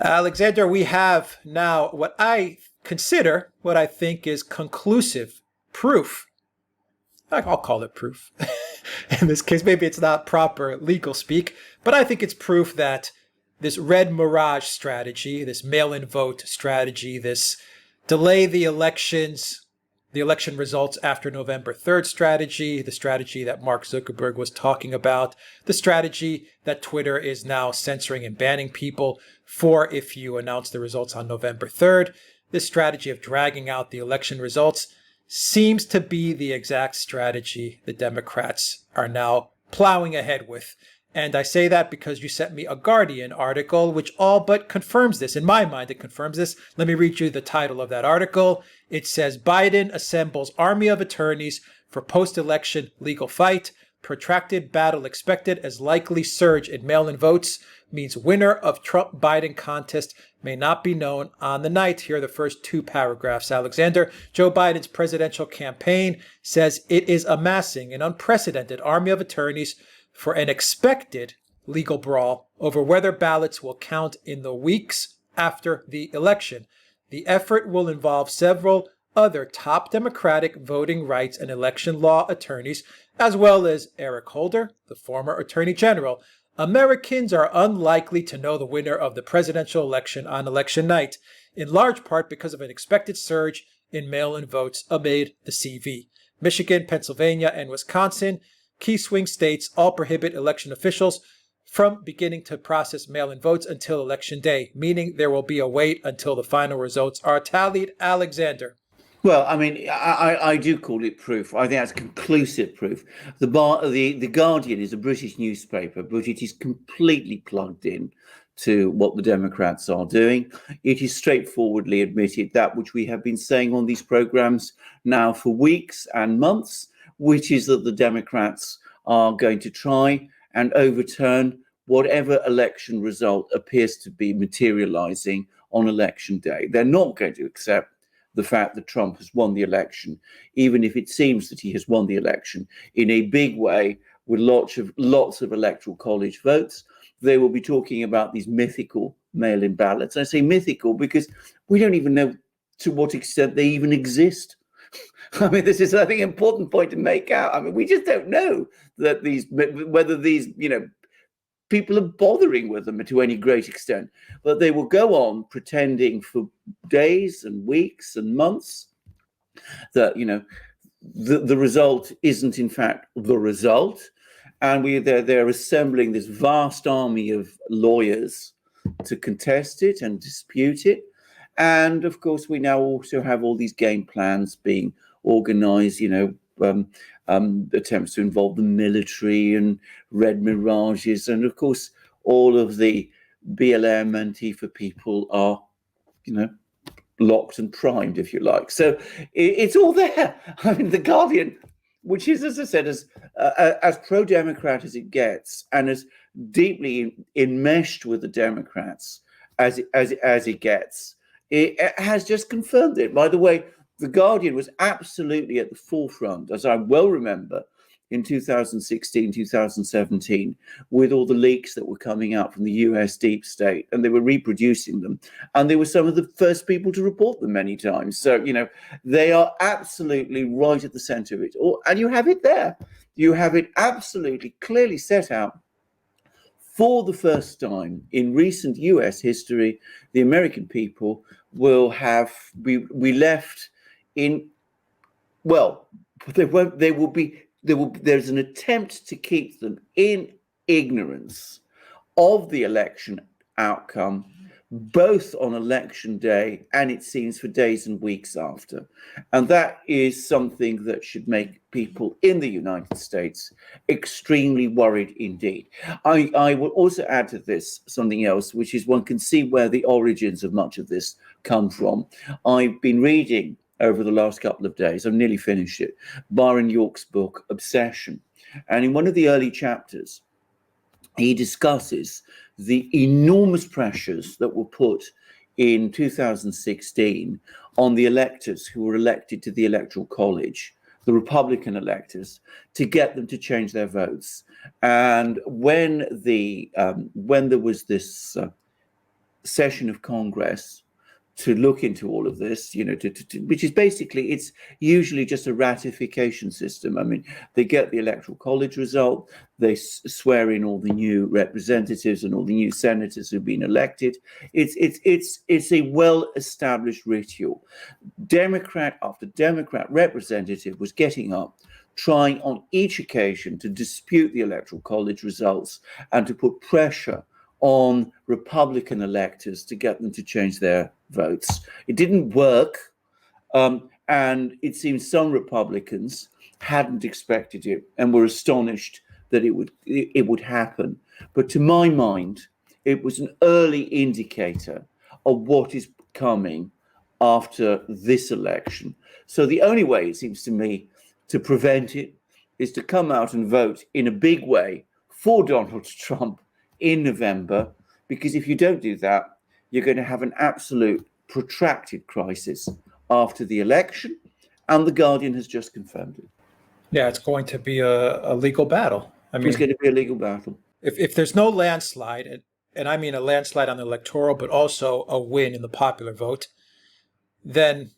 Alexander, we have now what I think is conclusive proof. I'll call it proof. In this case, maybe it's not proper legal speak, but I think it's proof that this red mirage strategy, this mail-in vote strategy, this delay the election results after November 3rd strategy, the strategy that Mark Zuckerberg was talking about, the strategy that Twitter is now censoring and banning people for if you announce the results on November 3rd. This strategy of dragging out the election results seems to be the exact strategy the Democrats are now plowing ahead with. And I say that because you sent me a Guardian article, which all but confirms this. In my mind, it confirms this. Let me read you the title of that article. It says, Biden assembles army of attorneys for post-election legal fight. Protracted battle expected as likely surge in mail-in votes means winner of Trump-Biden contest may not be known on the night. Here are the first two paragraphs, Alexander. Joe Biden's presidential campaign says it is amassing an unprecedented army of attorneys for an expected legal brawl over whether ballots will count in the weeks after the election. The effort will involve several other top Democratic voting rights and election law attorneys, as well as Eric Holder, the former Attorney General. Americans are unlikely to know the winner of the presidential election on election night, in large part because of an expected surge in mail-in votes amid the CV. Michigan, Pennsylvania, and Wisconsin, key swing states, all prohibit election officials from beginning to process mail-in votes until election day, meaning there will be a wait until the final results are tallied. Alexander. Well, I mean, I do call it proof. I think that's conclusive proof. The Guardian is a British newspaper, but it is completely plugged in to what the Democrats are doing. It is straightforwardly admitted that which we have been saying on these programs now for weeks and months, which is that the Democrats are going to try and overturn whatever election result appears to be materializing on election day. They're not going to accept the fact that Trump has won the election, even if it seems that he has won the election in a big way with lots of electoral college votes. They will be talking about these mythical mail-in ballots. I say mythical because we don't even know to what extent they even exist. I mean, this is, I think, an important point to make out. I mean, we just don't know that whether these, people are bothering with them to any great extent, but they will go on pretending for days and weeks and months that, the result isn't in fact the result. And they're assembling this vast army of lawyers to contest it and dispute it. And of course, we now also have all these game plans being organized, attempts to involve the military and red mirages. And of course, all of the BLM Antifa people are, locked and primed, if you like. So it's all there. I mean, the Guardian, which is, as I said, as pro-Democrat as it gets, and as deeply enmeshed with the Democrats as it gets, it has just confirmed it. By the way, the Guardian was absolutely at the forefront, as I well remember, in 2016, 2017, with all the leaks that were coming out from the US deep state, and they were reproducing them. And they were some of the first people to report them many times. So, they are absolutely right at the center of it all. And you have it there. You have it absolutely clearly set out. For the first time in recent US history, the American people will be left in, well, there's an attempt to keep them in ignorance of the election outcome, both on election day and it seems for days and weeks after. And that is something that should make people in the United States extremely worried indeed. I will also add to this something else, which is one can see where the origins of much of this come from. I've been reading over the last couple of days, I've nearly finished it, Byron York's book, Obsession. And in one of the early chapters, he discusses the enormous pressures that were put in 2016 on the electors who were elected to the Electoral College, the Republican electors, to get them to change their votes. And when there was this session of Congress to look into all of this, which is basically, it's usually just a ratification system. I mean, they get the electoral college result, they swear in all the new representatives and all the new senators who've been elected. It's a well-established ritual. Democrat after Democrat representative was getting up, trying on each occasion to dispute the electoral college results and to put pressure on Republican electors to get them to change their votes. It didn't work, and it seems some Republicans hadn't expected it and were astonished that it would happen. But to my mind, it was an early indicator of what is coming after this election. So the only way, it seems to me, to prevent it is to come out and vote in a big way for Donald Trump in November, because if you don't do that, you're going to have an absolute protracted crisis after the election, and The Guardian has just confirmed it. Yeah, it's going to be a legal battle. I mean, it's going to be a legal battle. If there's no landslide, and I mean a landslide on the electoral, but also a win in the popular vote, then,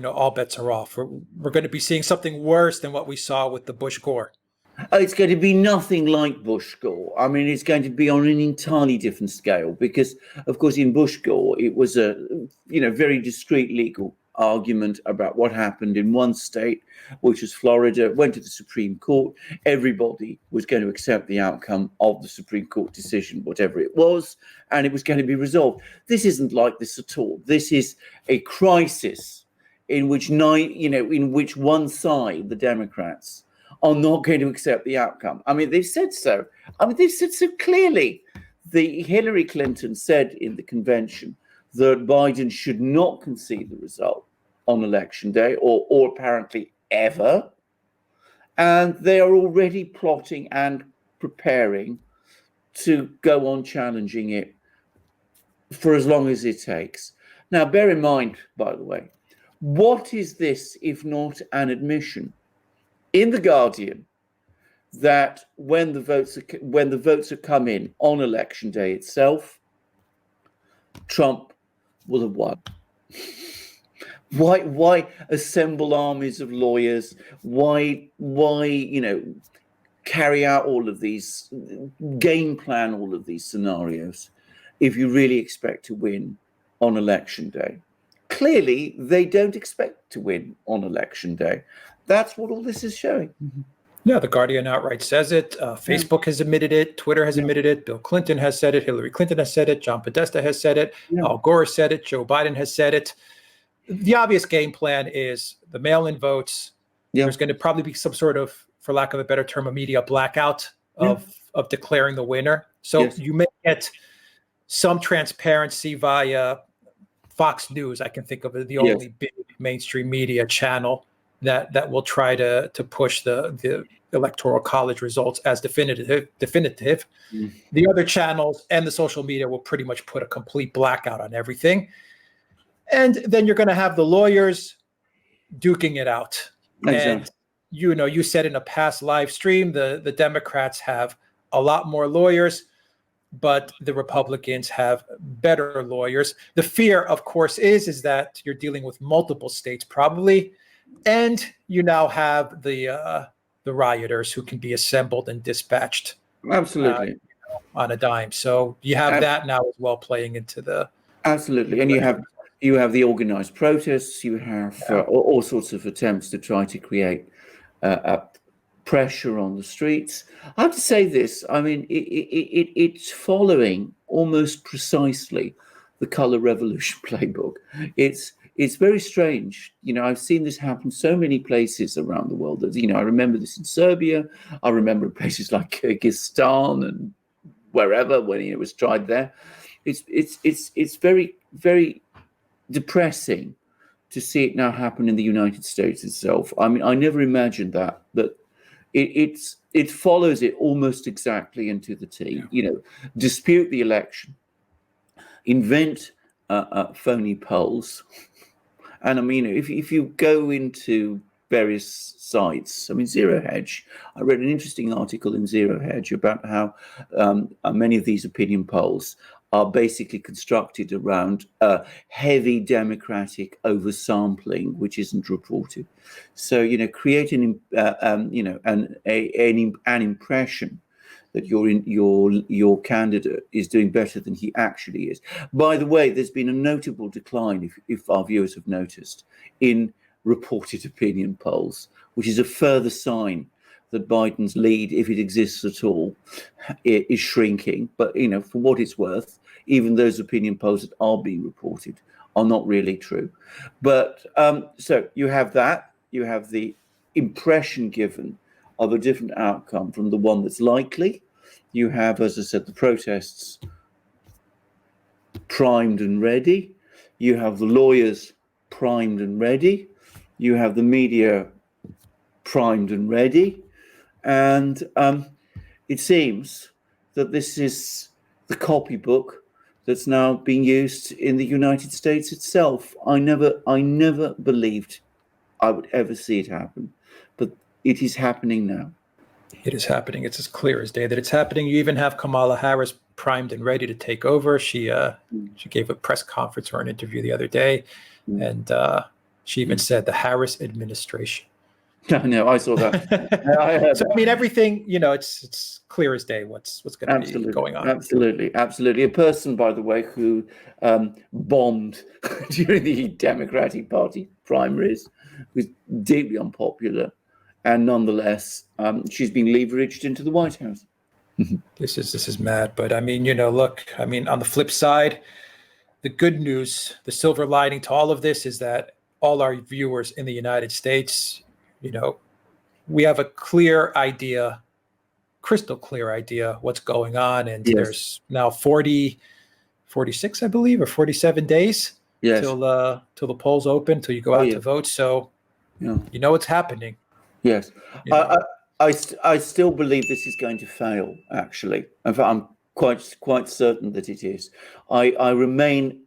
all bets are off. We're going to be seeing something worse than what we saw with the Bush-Gore. It's going to be nothing like Bush-Gore. I mean, it's going to be on an entirely different scale because, of course, in Bush-Gore, it was a, very discreet legal argument about what happened in one state, which was Florida, went to the Supreme Court. Everybody was going to accept the outcome of the Supreme Court decision, whatever it was, and it was going to be resolved. This isn't like this at all. This is a crisis in which one side, the Democrats, are not going to accept the outcome. I mean, they've said so. They've said so clearly. Hillary Clinton said in the convention that Biden should not concede the result on election day or apparently ever. And they are already plotting and preparing to go on challenging it for as long as it takes. Now, bear in mind, by the way, what is this if not an admission in The Guardian that when the votes are come in on election day itself, Trump will have won? Why assemble armies of lawyers? Why carry out all of these, game plan all of these scenarios if you really expect to win on election day? Clearly, they don't expect to win on election day. That's what all this is showing. Yeah, The Guardian outright says it. Facebook has admitted it. Twitter has admitted it. Bill Clinton has said it. Hillary Clinton has said it. John Podesta has said it. Al Gore said it. Joe Biden has said it. The obvious game plan is the mail-in votes. There's going to probably be some sort of, for lack of a better term, a media blackout of declaring the winner. So you may get some transparency via Fox News. I can think of it, the only big mainstream media channel that will try to push the electoral college results as definitive. The other channels and the social media will pretty much put a complete blackout on everything. And then you're going to have the lawyers duking it out. Exactly. And you said in a past live stream, the Democrats have a lot more lawyers, but the Republicans have better lawyers. The fear, of course, is that you're dealing with multiple states probably, and you now have the rioters who can be assembled and dispatched absolutely on a dime. So you have that now as well playing into the absolutely, and you have the organized protests. You have all sorts of attempts to try to create pressure on the streets. I have to say this. I mean, it's following almost precisely the color revolution playbook. It's very strange. I've seen this happen so many places around the world. I remember this in Serbia. I remember places like Kyrgyzstan and wherever when it was tried there. It's very, very depressing to see it now happen in the United States itself. I mean, I never imagined that it follows it almost exactly into the T. Dispute the election, invent phony polls. And I mean, if you go into various sites, I mean, Zero Hedge, I read an interesting article in Zero Hedge about how many of these opinion polls are basically constructed around heavy democratic oversampling, which isn't reported. So, creating an impression that your candidate is doing better than he actually is. By the way, there's been a notable decline, if our viewers have noticed, in reported opinion polls, which is a further sign that Biden's lead, if it exists at all, is shrinking. But, for what it's worth, even those opinion polls that are being reported are not really true. But so you have that. You have the impression given of a different outcome from the one that's likely. You have, as I said, the protests primed and ready. You have the lawyers primed and ready. You have the media primed and ready. And it seems that this is the copybook that's now being used in the United States itself. I never believed I would ever see it happen, but it is happening now. It is happening. It's as clear as day that it's happening. You even have Kamala Harris primed and ready to take over. She gave a press conference or an interview the other day, and she even said the Harris administration. No, I saw that. So I mean, everything, it's clear as day what's going to be going on. Absolutely. A person, by the way, who bombed during the Democratic Party primaries, was deeply unpopular, and nonetheless, she's been leveraged into the White House. This is mad. But I mean, look, on the flip side, the good news, the silver lining to all of this is that all our viewers in the United States, we have a crystal clear idea what's going on. And there's now 46, I believe, or 47 days till the polls open, till you go out to vote. So, it's happening. Yes. I still believe this is going to fail, actually. In fact, I'm quite certain that it is. I remain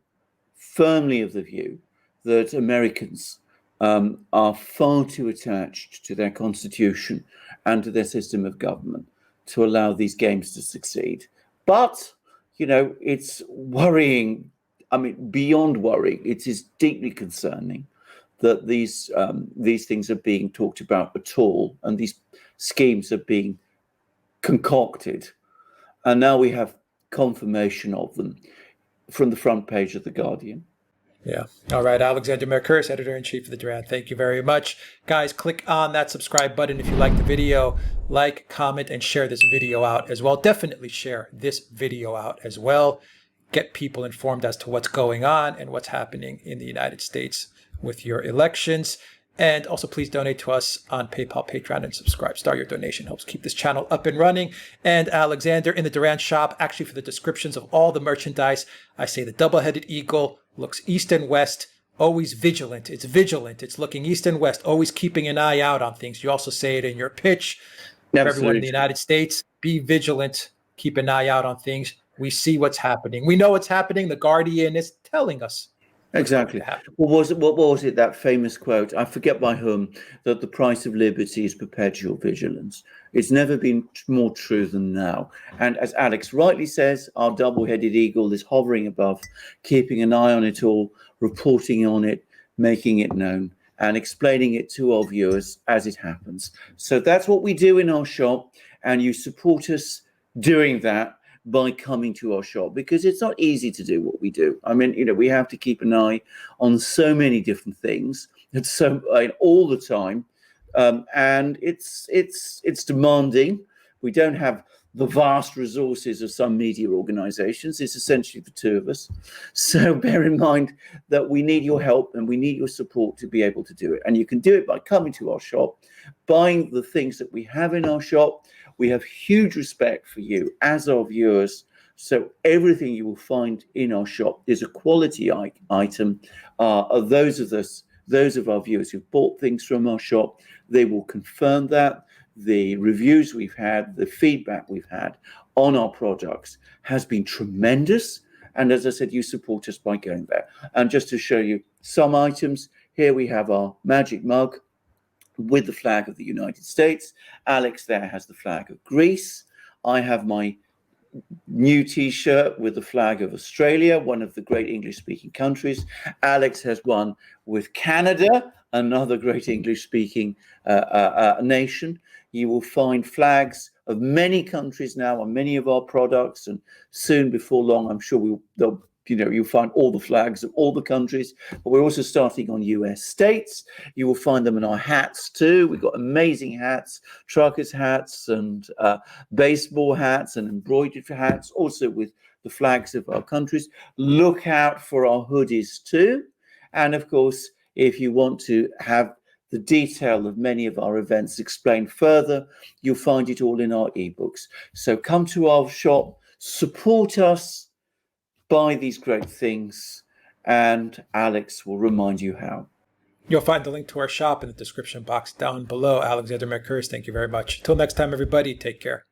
firmly of the view that Americans are far too attached to their constitution and to their system of government to allow these games to succeed. But, it's worrying. Beyond worrying, it is deeply concerning that these things are being talked about at all, and these schemes are being concocted. And now we have confirmation of them from the front page of The Guardian. Yeah. All right. Alexander Mercouris, editor-in-chief of the Duran. Thank you very much. Guys, click on that subscribe button if you like the video. Like, comment, and share this video out as well. Definitely share this video out as well. Get people informed as to what's going on and what's happening in the United States with your elections. And also, please donate to us on PayPal, Patreon, and subscribe. Start your donation helps keep this channel up and running. And Alexander, in the Duran shop, actually for the descriptions of all the merchandise, I say the double-headed eagle looks east and west, always vigilant. It's vigilant. It's looking east and west, always keeping an eye out on things. You also say it in your pitch. For everyone in the United States, be vigilant. Keep an eye out on things. We see what's happening. We know what's happening. The Guardian is telling us. Exactly. What was it, that famous quote, I forget by whom, that the price of liberty is perpetual vigilance. It's never been more true than now. And as Alex rightly says, our double-headed eagle is hovering above, keeping an eye on it all, reporting on it, making it known, and explaining it to our viewers as it happens. So that's what we do in our shop, and you support us doing that by coming to our shop, because it's not easy to do what we do. We have to keep an eye on so many different things, all the time, and it's demanding. We don't have the vast resources of some media organizations. It's essentially the two of us. So bear in mind that we need your help and we need your support to be able to do it. And you can do it by coming to our shop, buying the things that we have in our shop. We have huge respect for you as our viewers. So everything you will find in our shop is a quality item. Those of our viewers who've bought things from our shop, they will confirm that. The reviews we've had, the feedback we've had on our products has been tremendous. And as I said, you support us by going there. And just to show you some items, here we have our magic mug with the flag of the United States. Alex there has the flag of Greece. I have my new t-shirt with the flag of Australia, one of the great English-speaking countries. Alex has one with Canada, another great English-speaking nation. You will find flags of many countries now on many of our products, and soon, before long, I'm sure you'll find all the flags of all the countries. But we're also starting on US states. You will find them in our hats too. We've got amazing hats, truckers hats and baseball hats and embroidered hats, also with the flags of our countries. Look out for our hoodies too. And of course, if you want to have the detail of many of our events explained further, you'll find it all in our ebooks. So come to our shop, support us, buy these great things, and Alex will remind you how. You'll find the link to our shop in the description box down below. Alexander Mercurs, thank you very much. Until next time, everybody, take care.